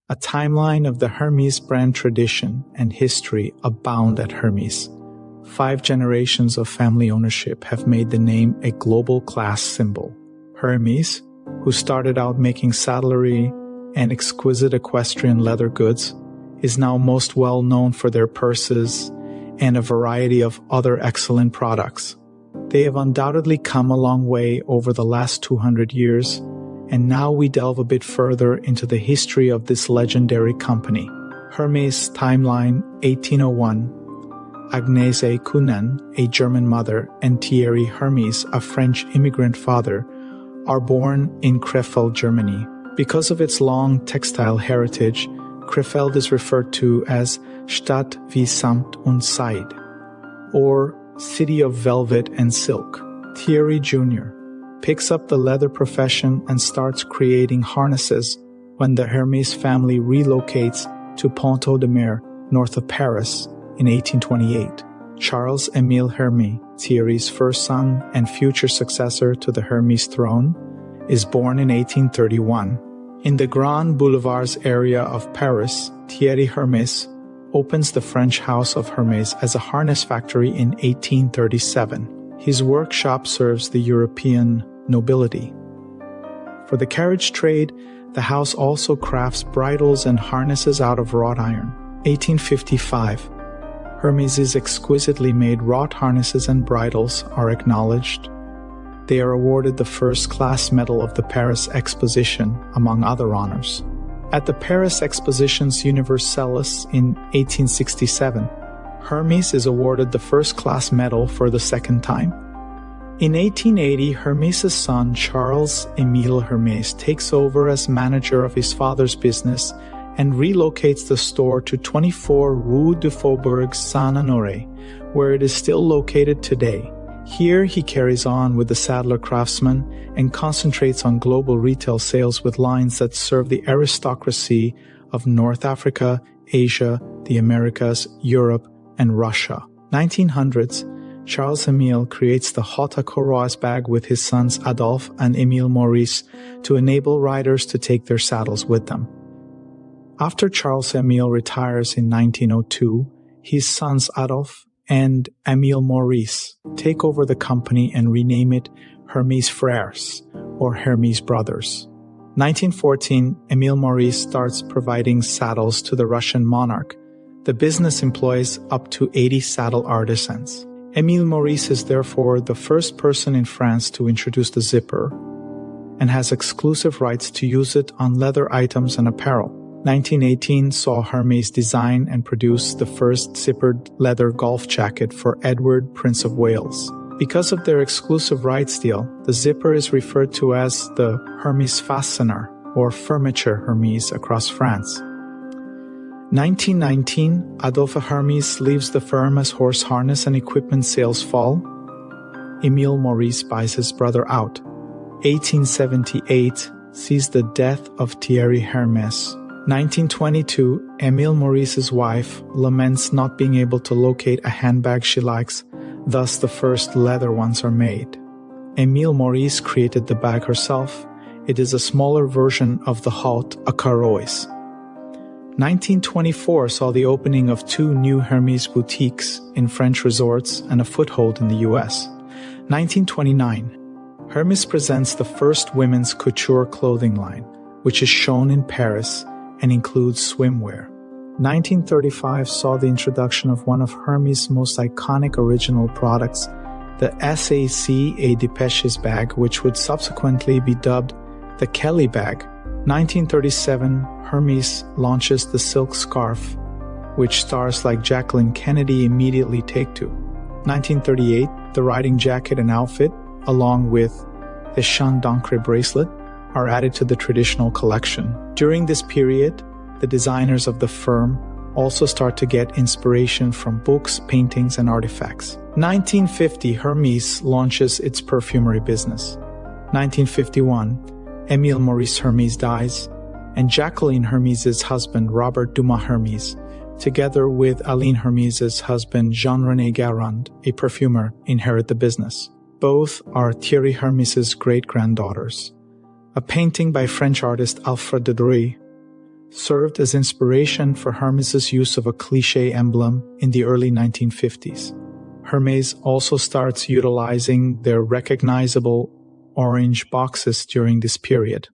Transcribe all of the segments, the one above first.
A timeline of the Hermès brand tradition and history abound at Hermès. 5 generations of family ownership have made the name a global class symbol. Hermès, who started out making saddlery and exquisite equestrian leather goods, is now most well known for their purses and a variety of other excellent products. They have undoubtedly come a long way over the last 200 years, and now we delve a bit further into the history of this legendary company. Hermès timeline 1801. Agnese Cunin, a German mother, and Thierry Hermès, a French immigrant father, are born in Krefeld, Germany. Because of its long textile heritage, Krefeld is referred to as Stadt wie Samt und Seide, or City of Velvet and Silk. Thierry Jr. picks up the leather profession and starts creating harnesses when the Hermès family relocates to Pont-Audemer, north of Paris, in 1828. Charles-Émile Hermès, Thierry's first son and future successor to the Hermès throne, is born in 1831. In the Grand Boulevards area of Paris, Thierry Hermès opens the French house of Hermès as a harness factory in 1837. His workshop serves the European nobility. For the carriage trade, the house also crafts bridles and harnesses out of wrought iron. 1855. Hermès' exquisitely made wrought harnesses and bridles are acknowledged. They are awarded the first-class medal of the Paris Exposition, among other honors. At the Paris Expositions Universalis in 1867, Hermès is awarded the first-class medal for the second time. In 1880, Hermès' son Charles-Émile Hermès takes over as manager of his father's business and relocates the store to 24 Rue du Faubourg Saint-Honoré, where it is still located today. Here he carries on with the Saddler Craftsman and concentrates on global retail sales with lines that serve the aristocracy of North Africa, Asia, the Americas, Europe, and Russia. 1900s, Charles-Émile creates the Haute Courroise bag with his sons Adolphe and Émile Maurice to enable riders to take their saddles with them. After Charles-Émile retires in 1902, his sons Adolphe and Émile Maurice take over the company and rename it Hermès Frères, or Hermès Brothers. 1914, Émile Maurice starts providing saddles to the Russian monarch. The business employs up to 80 saddle artisans. Émile Maurice is therefore the first person in France to introduce the zipper and has exclusive rights to use it on leather items and apparel. 1918 saw Hermès design and produce the first zippered leather golf jacket for Edward, Prince of Wales. Because of their exclusive rights deal, the zipper is referred to as the Hermès fastener or fermeture Hermès across France. 1919, Adolphe Hermès leaves the firm as horse harness and equipment sales fall. Émile Maurice buys his brother out. 1878 sees the death of Thierry Hermès. 1922, Émile Maurice's wife laments not being able to locate a handbag she likes, thus the first leather ones are made. Émile Maurice created the bag herself. It is a smaller version of the Haute Courroise. 1924 saw the opening of 2 new Hermès boutiques in French resorts and a foothold in the US. 1929, Hermès presents the first women's couture clothing line, which is shown in Paris and includes swimwear. 1935 saw the introduction of one of Hermès' most iconic original products, the SAC A Dépêches bag, which would subsequently be dubbed the Kelly bag. 1937, Hermès launches the silk scarf, which stars like Jacqueline Kennedy immediately take to. 1938, the riding jacket and outfit, along with the Jeanne d'Ancre bracelet, are added to the traditional collection. During this period, the designers of the firm also start to get inspiration from books, paintings, and artifacts. 1950, Hermès launches its perfumery business. 1951, Émile Maurice Hermès dies, and Jacqueline Hermès' husband, Robert Dumas Hermès, together with Aline Hermès' husband, Jean-René Garand, a perfumer, inherit the business. Both are Thierry Hermès' great-granddaughters. A painting by French artist Alfred de Druy served as inspiration for Hermès' use of a cliché emblem in the early 1950s. Hermès also starts utilizing their recognizable orange boxes during this period.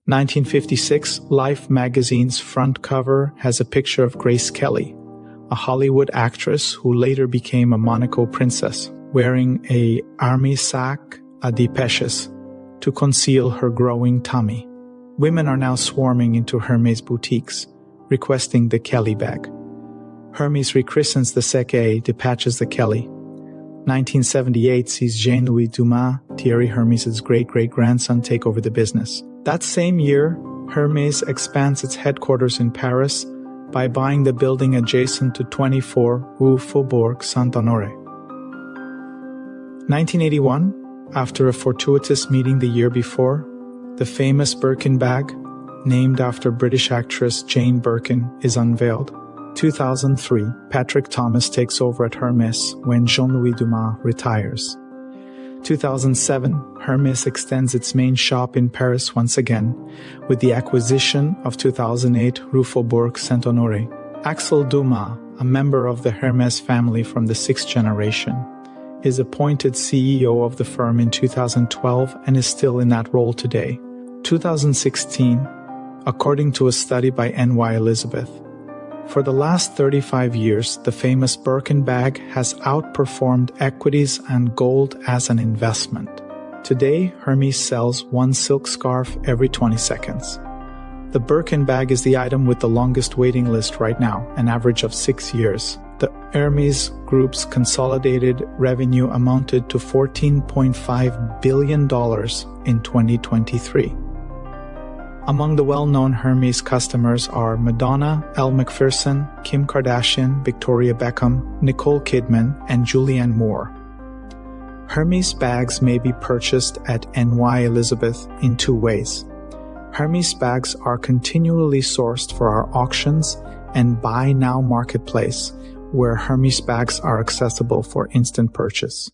1956, Life magazine's front cover has a picture of Grace Kelly, a Hollywood actress who later became a Monaco princess, wearing a army sac à dépêches to conceal her growing tummy. Women are now swarming into Hermès boutiques, requesting the Kelly bag. Hermès rechristens the Seke, depatches the Kelly. 1978 sees Jean-Louis Dumas, Thierry Hermès' great-great-grandson, take over the business. That same year, Hermès expands its headquarters in Paris by buying the building adjacent to 24 Rue Faubourg Saint-Honoré. 1981, after a fortuitous meeting the year before, the famous Birkin bag, named after British actress Jane Birkin, is unveiled. 2003, Patrick Thomas takes over at Hermès when Jean-Louis Dumas retires. 2007, Hermès extends its main shop in Paris once again with the acquisition of 2008 Rue Faubourg Saint-Honoré. Axel Dumas, a member of the Hermès family from the 6th generation, is appointed CEO of the firm in 2012 and is still in that role today. 2016, according to a study by NY Elizabeth, for the last 35 years, the famous Birkin bag has outperformed equities and gold as an investment. Today, Hermès sells one silk scarf every 20 seconds. The Birkin bag is the item with the longest waiting list right now, an average of 6 years. The Hermès Group's consolidated revenue amounted to $14.5 billion in 2023. Among the well-known Hermès customers are Madonna, Elle Macpherson, Kim Kardashian, Victoria Beckham, Nicole Kidman, and Julianne Moore. Hermès bags may be purchased at NY Elizabeth in 2 ways. Hermès bags are continually sourced for our auctions and Buy Now marketplace, where Hermès bags are accessible for instant purchase.